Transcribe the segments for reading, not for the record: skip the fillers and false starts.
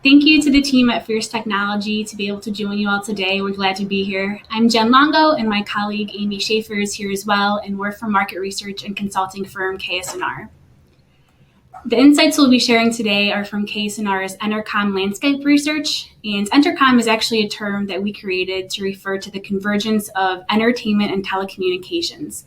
Thank you to the team at Fierce Technology to be able to join you all today. We're glad to be here. I'm Jen Longo, and my colleague Amy Schaefer is here as well, and we're from market research and consulting firm KS&R. The insights we'll be sharing today are from KS&R's Entercom landscape research, and Entercom is actually a term that we created to refer to the convergence of entertainment and telecommunications.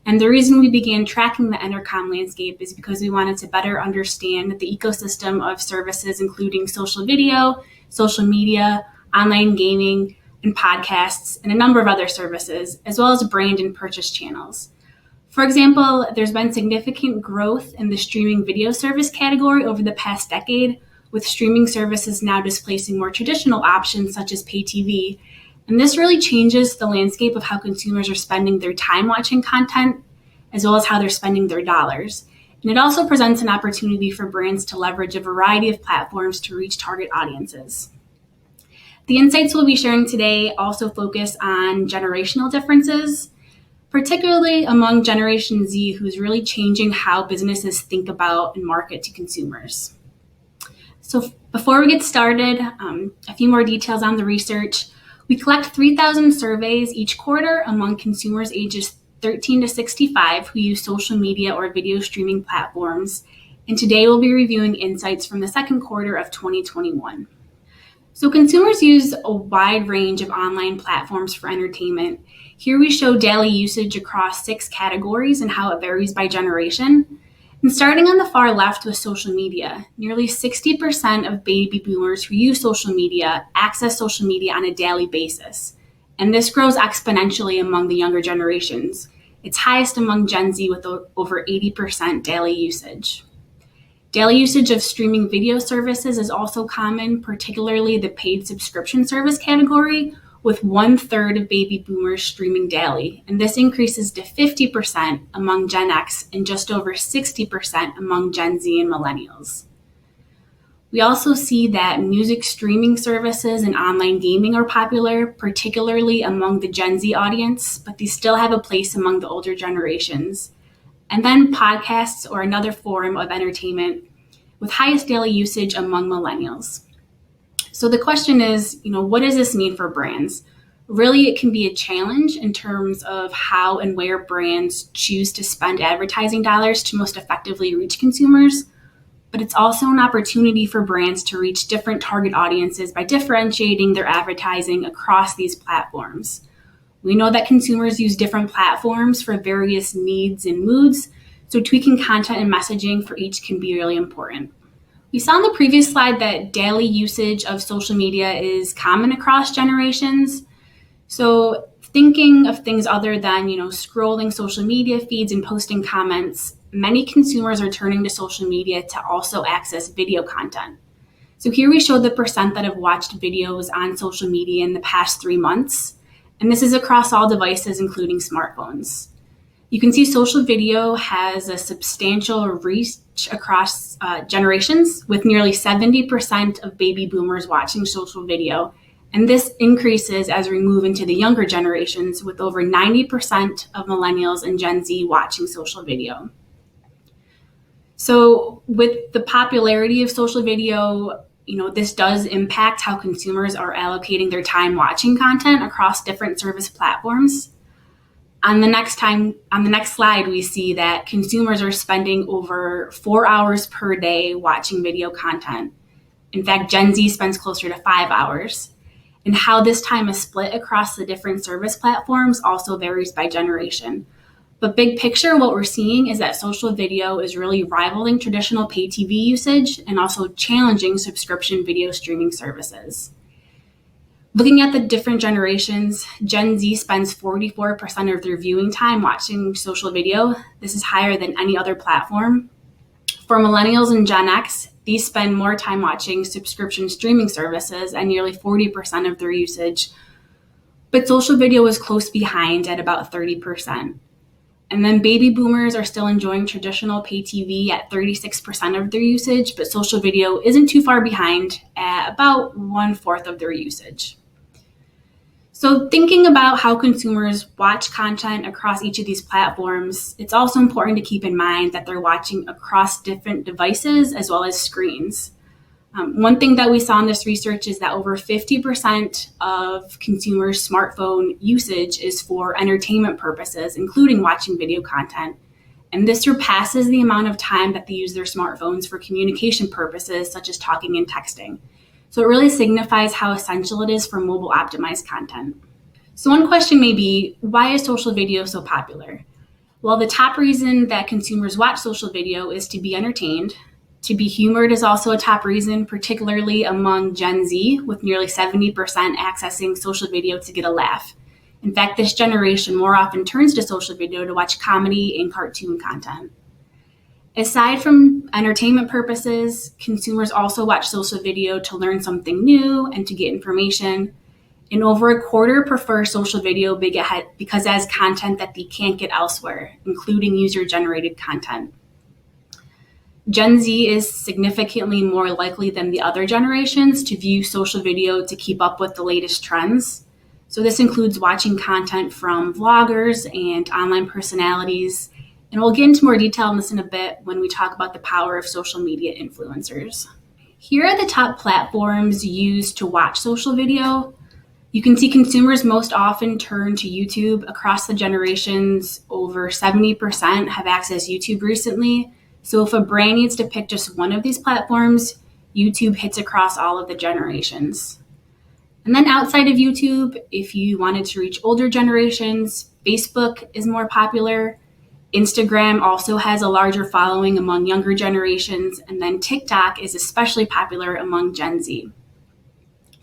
And the reason we began tracking the Entercom landscape is because we wanted to better understand the ecosystem of services, including social video, social media, online gaming, and podcasts, and a number of other services, as well as brand and purchase channels. For example, there's been significant growth in the streaming video service category over the past decade, with streaming services now displacing more traditional options such as pay TV. And this really changes the landscape of how consumers are spending their time watching content, as well as how they're spending their dollars. And it also presents an opportunity for brands to leverage a variety of platforms to reach target audiences. The insights we'll be sharing today also focus on generational differences, particularly among Generation Z, who's really changing how businesses think about and market to consumers. So before we get started, a few more details on the research. We collect 3,000 surveys each quarter among consumers ages 13 to 65 who use social media or video streaming platforms. And today we'll be reviewing insights from the second quarter of 2021. So consumers use a wide range of online platforms for entertainment. Here we show daily usage across 6 categories and how it varies by generation. And starting on the far left with social media, nearly 60% of baby boomers who use social media access social media on a daily basis. And this grows exponentially among the younger generations. It's highest among Gen Z with over 80% daily usage. Daily usage of streaming video services is also common, particularly the paid subscription service category, with 1/3 of baby boomers streaming daily. And this increases to 50% among Gen X and just over 60% among Gen Z and millennials. We also see that music streaming services and online gaming are popular, particularly among the Gen Z audience, but these still have a place among the older generations. And then podcasts or another form of entertainment with highest daily usage among millennials. So the question is, what does this mean for brands? Really, it can be a challenge in terms of how and where brands choose to spend advertising dollars to most effectively reach consumers. But it's also an opportunity for brands to reach different target audiences by differentiating their advertising across these platforms. We know that consumers use different platforms for various needs and moods, so tweaking content and messaging for each can be really important. We saw on the previous slide that daily usage of social media is common across generations. So thinking of things other than, scrolling social media feeds and posting comments, many consumers are turning to social media to also access video content. So here we show the percent that have watched videos on social media in the past 3 months. And this is across all devices, including smartphones. You can see social video has a substantial reach across generations, with nearly 70% of baby boomers watching social video. And this increases as we move into the younger generations, with over 90% of millennials and Gen Z watching social video. So with the popularity of social video, this does impact how consumers are allocating their time watching content across different service platforms. On the next slide, we see that consumers are spending over 4 hours per day watching video content. In fact, Gen Z spends closer to 5 hours. And how this time is split across the different service platforms also varies by generation. But big picture, what we're seeing is that social video is really rivaling traditional pay TV usage and also challenging subscription video streaming services. Looking at the different generations, Gen Z spends 44% of their viewing time watching social video. This is higher than any other platform. For millennials and Gen X, these spend more time watching subscription streaming services at nearly 40% of their usage. But social video is close behind at about 30%. And then baby boomers are still enjoying traditional pay TV at 36% of their usage, but social video isn't too far behind at about 1/4 of their usage. So thinking about how consumers watch content across each of these platforms, it's also important to keep in mind that they're watching across different devices as well as screens. One thing that we saw in this research is that over 50% of consumers' smartphone usage is for entertainment purposes, including watching video content. And this surpasses the amount of time that they use their smartphones for communication purposes, such as talking and texting. So it really signifies how essential it is for mobile optimized content. So one question may be, why is social video so popular? Well, the top reason that consumers watch social video is to be entertained. To be humored is also a top reason, particularly among Gen Z, with nearly 70% accessing social video to get a laugh. In fact, this generation more often turns to social video to watch comedy and cartoon content. Aside from entertainment purposes, consumers also watch social video to learn something new and to get information. And over a quarter prefer social video because it has content that they can't get elsewhere, including user-generated content. Gen Z is significantly more likely than the other generations to view social video to keep up with the latest trends. So this includes watching content from vloggers and online personalities. And we'll get into more detail on this in a bit when we talk about the power of social media influencers. Here are the top platforms used to watch social video. You can see consumers most often turn to YouTube. Across the generations, over 70% have accessed YouTube recently. So if a brand needs to pick just one of these platforms, YouTube hits across all of the generations. And then outside of YouTube, if you wanted to reach older generations, Facebook is more popular. Instagram also has a larger following among younger generations. And then TikTok is especially popular among Gen Z.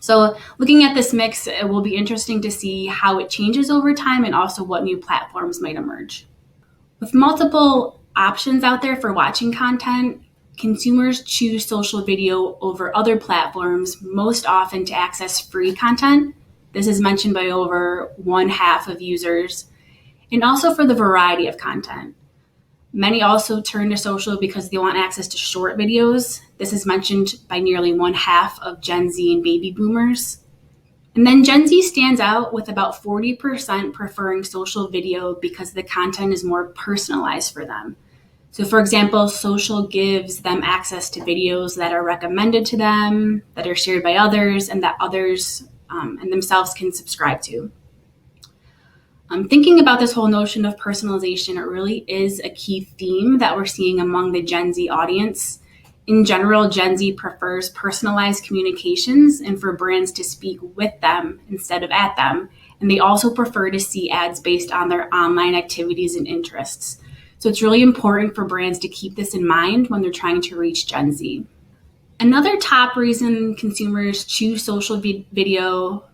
So looking at this mix, it will be interesting to see how it changes over time and also what new platforms might emerge. With multiple options out there for watching content, consumers choose social video over other platforms most often to access free content. This is mentioned by over 1/2 of users, and also for the variety of content. Many also turn to social because they want access to short videos. This is mentioned by nearly 1/2 of Gen Z and baby boomers. And then Gen Z stands out with about 40% preferring social video because the content is more personalized for them. So for example, social gives them access to videos that are recommended to them, that are shared by others, and that others and themselves can subscribe to. Thinking about this whole notion of personalization, it really is a key theme that we're seeing among the Gen Z audience. In general, Gen Z prefers personalized communications and for brands to speak with them instead of at them. And they also prefer to see ads based on their online activities and interests. So it's really important for brands to keep this in mind when they're trying to reach Gen Z. Another top reason consumers choose social video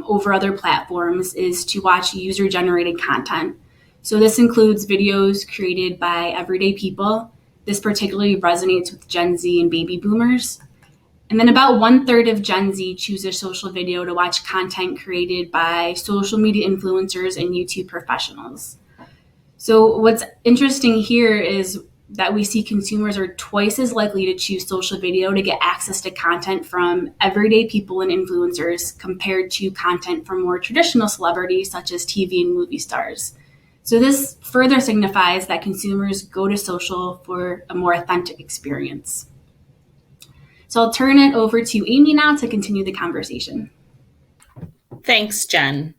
over other platforms is to watch user-generated content. So this includes videos created by everyday people. This particularly resonates with Gen Z and baby boomers. And then about 1/3 of Gen Z chooses social video to watch content created by social media influencers and YouTube professionals. So what's interesting here is that we see consumers are twice as likely to choose social video to get access to content from everyday people and influencers compared to content from more traditional celebrities such as TV and movie stars. So this further signifies that consumers go to social for a more authentic experience. So I'll turn it over to Amy now to continue the conversation. Thanks, Jen.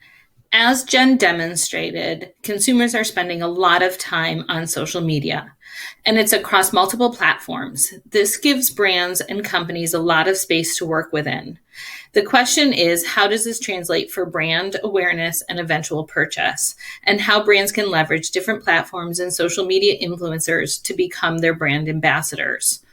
As Jen demonstrated, consumers are spending a lot of time on social media, and it's across multiple platforms. This gives brands and companies a lot of space to work within. The question is, how does this translate for brand awareness and eventual purchase, and how brands can leverage different platforms and social media influencers to become their brand ambassadors?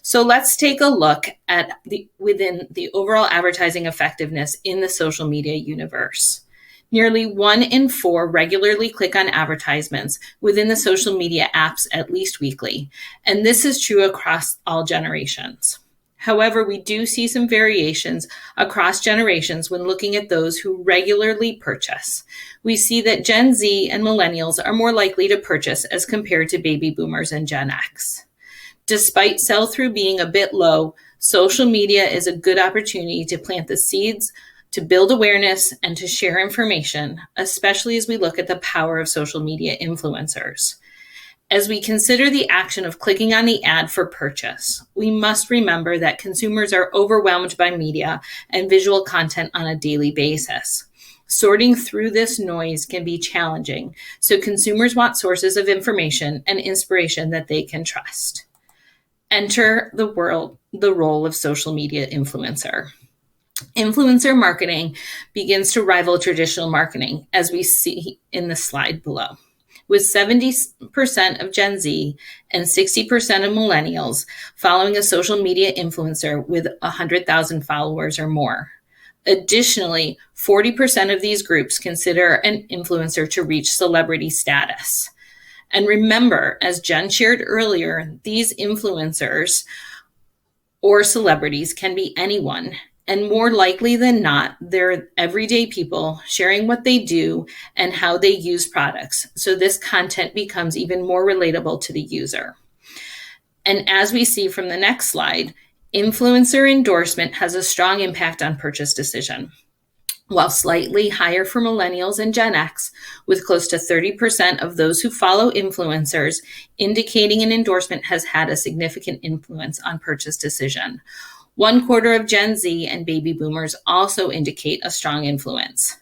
So let's take a look at within the overall advertising effectiveness in the social media universe. Nearly 1 in 4 regularly click on advertisements within the social media apps at least weekly, and this is true across all generations. However, we do see some variations across generations when looking at those who regularly purchase. We see that Gen Z and millennials are more likely to purchase as compared to baby boomers and Gen X. Despite sell-through being a bit low, social media is a good opportunity to plant the seeds, to build awareness, and to share information, especially as we look at the power of social media influencers. As we consider the action of clicking on the ad for purchase, we must remember that consumers are overwhelmed by media and visual content on a daily basis. Sorting through this noise can be challenging, so consumers want sources of information and inspiration that they can trust. Enter the role of social media influencer. Influencer marketing begins to rival traditional marketing, as we see in the slide below. With 70% of Gen Z and 60% of millennials following a social media influencer with 100,000 followers or more. Additionally, 40% of these groups consider an influencer to reach celebrity status. And remember, as Jen shared earlier, these influencers or celebrities can be anyone. And more likely than not, they're everyday people sharing what they do and how they use products. So this content becomes even more relatable to the user. And as we see from the next slide, influencer endorsement has a strong impact on purchase decision. While slightly higher for millennials and Gen X, with close to 30% of those who follow influencers indicating an endorsement has had a significant influence on purchase decision. 1/4 of Gen Z and baby boomers also indicate a strong influence.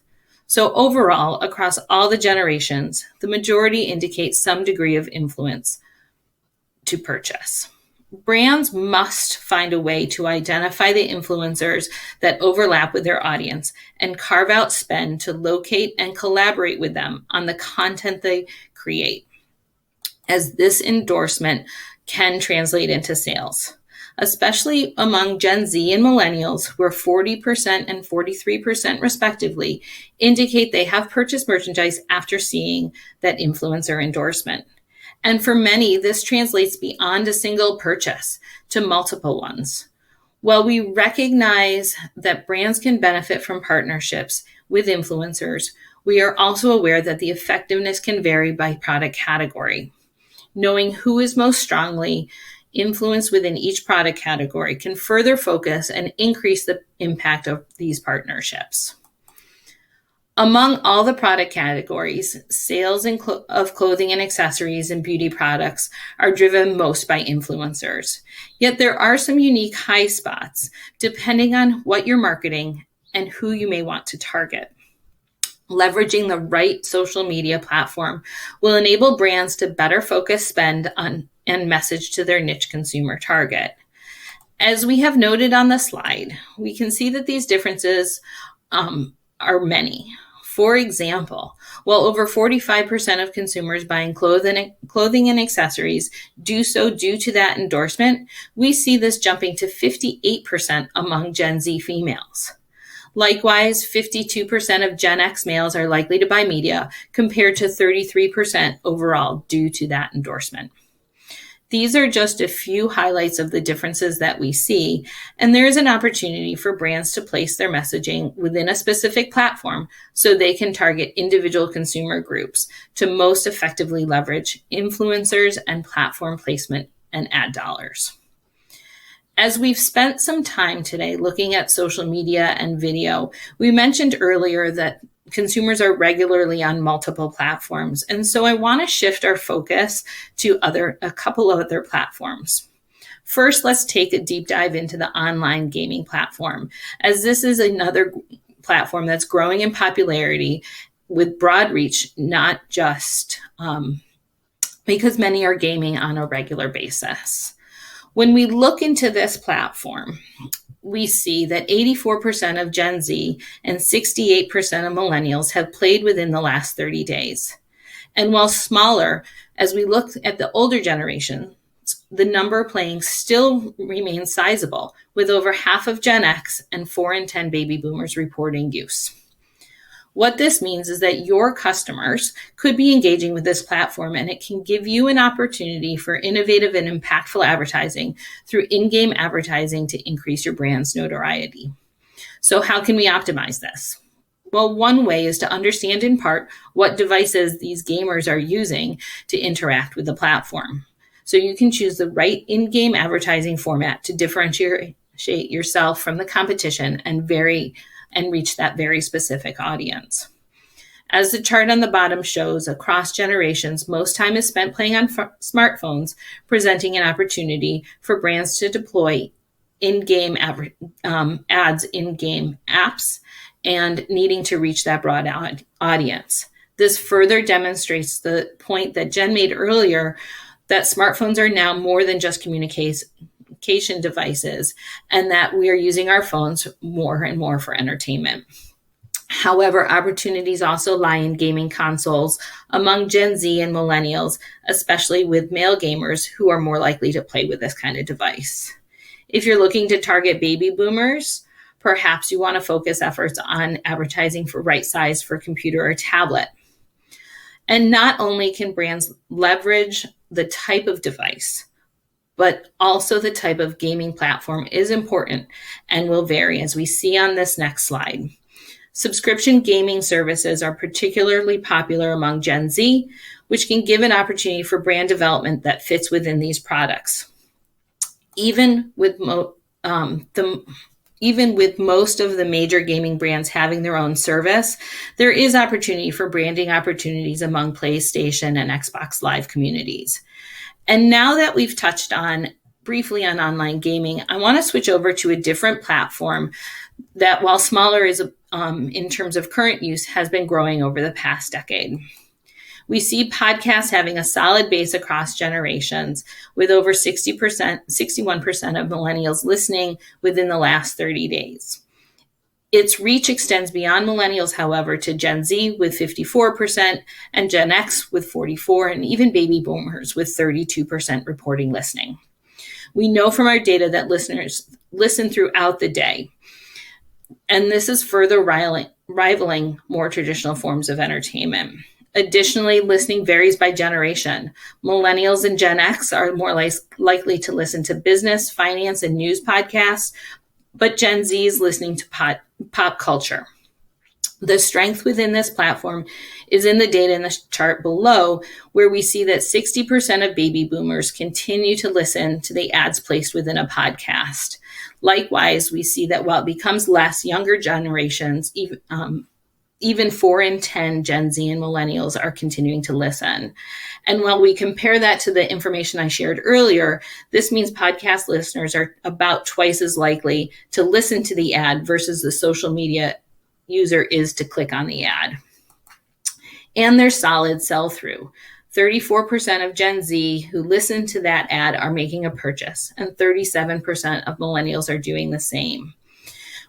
So overall, across all the generations, the majority indicate some degree of influence to purchase. Brands must find a way to identify the influencers that overlap with their audience and carve out spend to locate and collaborate with them on the content they create, as this endorsement can translate into sales, especially among Gen Z and millennials, where 40% and 43% respectively indicate they have purchased merchandise after seeing that influencer endorsement. And for many, this translates beyond a single purchase to multiple ones. While we recognize that brands can benefit from partnerships with influencers, we are also aware that the effectiveness can vary by product category. Knowing who is most strongly influenced within each product category can further focus and increase the impact of these partnerships. Among all the product categories, sales of clothing and accessories and beauty products are driven most by influencers. Yet there are some unique high spots depending on what you're marketing and who you may want to target. Leveraging the right social media platform will enable brands to better focus spend on and message to their niche consumer target. As we have noted on the slide, we can see that these differences are many. For example, while over 45% of consumers buying clothing and accessories do so due to that endorsement, we see this jumping to 58% among Gen Z females. Likewise, 52% of Gen X males are likely to buy media, compared to 33% overall due to that endorsement. These are just a few highlights of the differences that we see, and there is an opportunity for brands to place their messaging within a specific platform so they can target individual consumer groups to most effectively leverage influencers and platform placement and ad dollars. As we've spent some time today looking at social media and video, we mentioned earlier that consumers are regularly on multiple platforms. And so I want to shift our focus to a couple of other platforms. First, let's take a deep dive into the online gaming platform, as this is another platform that's growing in popularity with broad reach, not just because many are gaming on a regular basis. When we look into this platform, we see that 84% of Gen Z and 68% of millennials have played within the last 30 days. And while smaller, as we look at the older generation, the number playing still remains sizable, with over half of Gen X and 4 in 10 baby boomers reporting use. What this means is that your customers could be engaging with this platform, and it can give you an opportunity for innovative and impactful advertising through in-game advertising to increase your brand's notoriety. So how can we optimize this? Well, one way is to understand in part what devices these gamers are using to interact with the platform. So you can choose the right in-game advertising format to differentiate yourself from the competition and reach that very specific audience. As the chart on the bottom shows, across generations, most time is spent playing on smartphones, presenting an opportunity for brands to deploy in-game ads, in-game apps, and needing to reach that broad audience. This further demonstrates the point that Jen made earlier, that smartphones are now more than just communication devices, and that we are using our phones more and more for entertainment. However, opportunities also lie in gaming consoles among Gen Z and millennials, especially with male gamers who are more likely to play with this kind of device. If you're looking to target baby boomers, perhaps you want to focus efforts on advertising for right size for computer or tablet. And not only can brands leverage the type of device, but also the type of gaming platform is important and will vary, as we see on this next slide. Subscription gaming services are particularly popular among Gen Z, which can give an opportunity for brand development that fits within these products. Even with most of the major gaming brands having their own service, there is opportunity for branding opportunities among PlayStation and Xbox Live communities. And now that we've touched on briefly on online gaming, I want to switch over to a different platform that, while smaller in terms of current use, has been growing over the past decade. We see podcasts having a solid base across generations, with over 61% of millennials listening within the last 30 days. Its reach extends beyond millennials, however, to Gen Z with 54% and Gen X with 44%, and even baby boomers with 32% reporting listening. We know from our data that listeners listen throughout the day, and this is further rivaling more traditional forms of entertainment. Additionally, listening varies by generation. Millennials and Gen X are more likely to listen to business, finance, and news podcasts, but Gen Z is listening to pop culture. The strength within this platform is in the data in the chart below, where we see that 60% of baby boomers continue to listen to the ads placed within a podcast. Likewise, we see that while it becomes less, younger generations, even 4 in 10 Gen Z and millennials are continuing to listen. And while we compare that to the information I shared earlier, this means podcast listeners are about twice as likely to listen to the ad versus the social media user is to click on the ad. And there's solid sell-through. 34% of Gen Z who listen to that ad are making a purchase, and 37% of millennials are doing the same.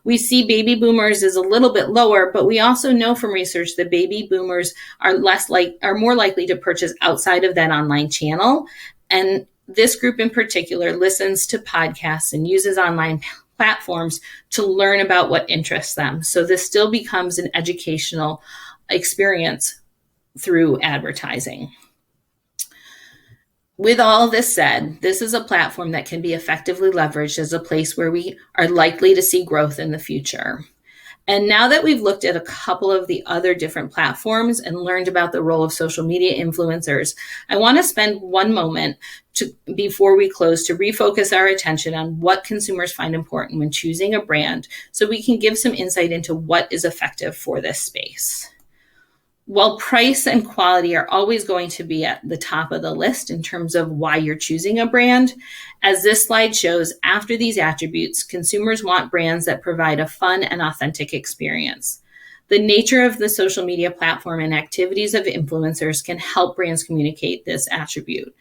We see baby boomers is a little bit lower, but we also know from research that baby boomers are more likely to purchase outside of that online channel. And this group in particular listens to podcasts and uses online platforms to learn about what interests them. So this still becomes an educational experience through advertising. With all this said, this is a platform that can be effectively leveraged as a place where we are likely to see growth in the future. And now that we've looked at a couple of the other different platforms and learned about the role of social media influencers, I want to spend one moment before we close to refocus our attention on what consumers find important when choosing a brand, so we can give some insight into what is effective for this space. While price and quality are always going to be at the top of the list in terms of why you're choosing a brand, as this slide shows, after these attributes, consumers want brands that provide a fun and authentic experience. The nature of the social media platform and activities of influencers can help brands communicate this attribute.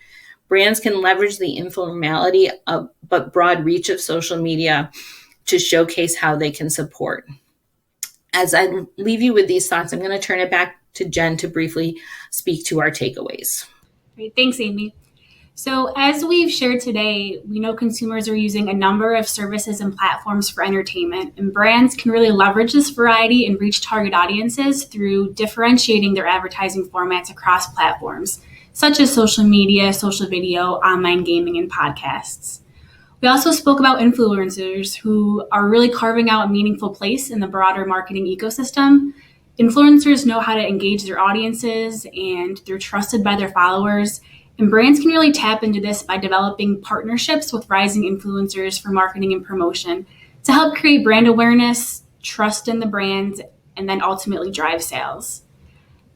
Brands can leverage the informality but broad reach of social media to showcase how they can support. As I leave you with these thoughts, I'm going to turn it back to Jen to briefly speak to our takeaways. Great. Thanks, Amy. So as we've shared today, we know consumers are using a number of services and platforms for entertainment, and brands can really leverage this variety and reach target audiences through differentiating their advertising formats across platforms, such as social media, social video, online gaming, and podcasts. We also spoke about influencers who are really carving out a meaningful place in the broader marketing ecosystem. Influencers know how to engage their audiences, and they're trusted by their followers. And brands can really tap into this by developing partnerships with rising influencers for marketing and promotion to help create brand awareness, trust in the brand, and then ultimately drive sales.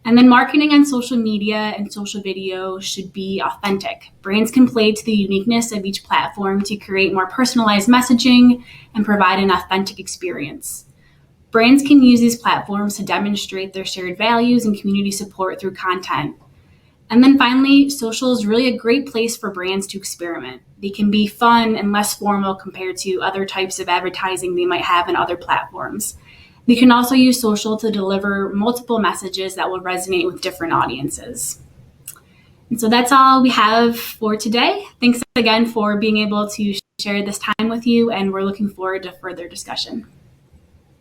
And then marketing on social media and social video should be authentic. Brands can play to the uniqueness of each platform to create more personalized messaging and provide an authentic experience. Brands can use these platforms to demonstrate their shared values and community support through content. And then finally, social is really a great place for brands to experiment. They can be fun and less formal compared to other types of advertising they might have in other platforms. They can also use social to deliver multiple messages that will resonate with different audiences. And so that's all we have for today. Thanks again for being able to share this time with you, and we're looking forward to further discussion.